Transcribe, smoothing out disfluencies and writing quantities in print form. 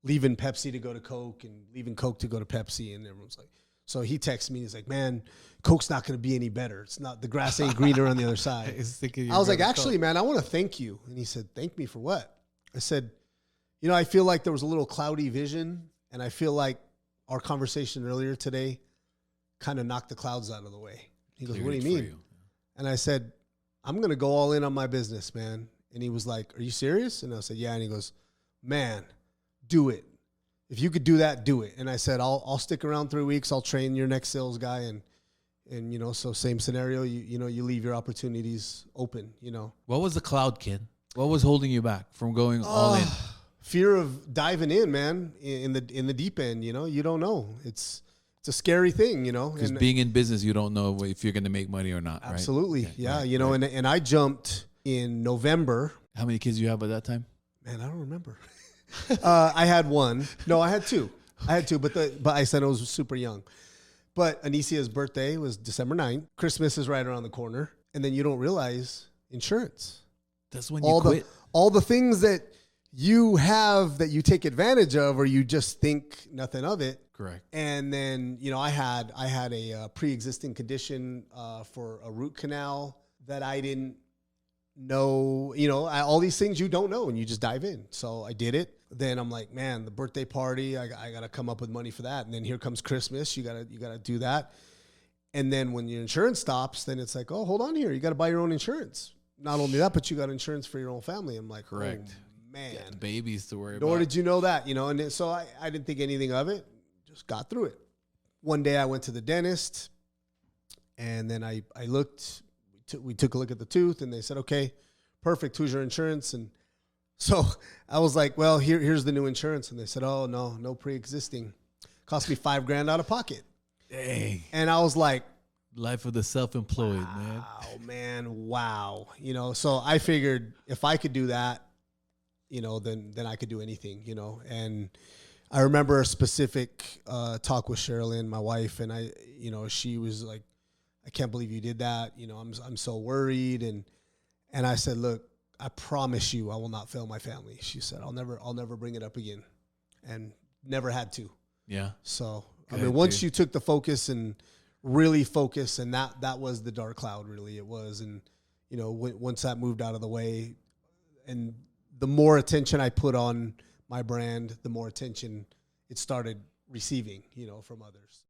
leaving Pepsi to go to Coke and leaving Coke to go to Pepsi. And everyone's like, so he texts me. He's like, man, Coke's not going to be any better. It's not, the grass ain't greener on the other side. I was like, actually, man, I want to thank you. And he said, thank me for what? I said, you know, I feel like there was a little cloudy vision. And I feel like our conversation earlier today kind of knocked the clouds out of the way. He goes, what do you mean? And I said, I'm going to go all in on my business, man. And he was like, are you serious? And I said, yeah. And he goes, man, do it. If you could do that, do it. And I said, I'll stick around 3 weeks. I'll train your next sales guy. And you know, so same scenario, you know, you leave your opportunities open, you know. What was the cloud, kid? What was holding you back from going all in? Fear of diving in, man, in the deep end, you know. You don't know. It's a scary thing, you know. Because being in business, you don't know if you're going to make money or not, absolutely. Right? Yeah, right, you know, right. And I jumped in November. How many kids do you have at that time? Man, I don't remember. I had one. No, I had two. But I said I was super young. But Anicia's birthday was December 9th. Christmas is right around the corner. And then you don't realize insurance. That's when you quit. All the things that you have that you take advantage of, or you just think nothing of it. Correct. And then, you know, I had a pre-existing condition for a root canal that I didn't know, you know, all these things you don't know and you just dive in. So I did it. Then I'm like, man, the birthday party, I got to come up with money for that. And then here comes Christmas. You got to do that. And then when your insurance stops, then it's like, oh, hold on here. You got to buy your own insurance. Not only that, but you got insurance for your own family. I'm like, correct. Oh, man. Yeah, the babies to worry about. Nor did you know that, you know? And so I didn't think anything of it. Just got through it. One day I went to the dentist and then I looked, we took a look at the tooth and they said, okay, perfect. Who's your insurance? And so I was like, well, here's the new insurance. And they said, oh, no pre-existing. Cost me $5,000 out of pocket. Dang. And I was like, life of the self-employed, man. Wow. You know, so I figured if I could do that, you know, then I could do anything, you know. And I remember a specific talk with Sherilyn, my wife, and she was like, I can't believe you did that. You know, I'm so worried. And I said, look, I promise you I will not fail my family. She said, I'll never bring it up again. And never had to. Yeah. So, good, I mean, once you took the focus and really focus, and that was the dark cloud, really it was. And, you know, once that moved out of the way, and the more attention I put on my brand, the more attention it started receiving, you know, from others.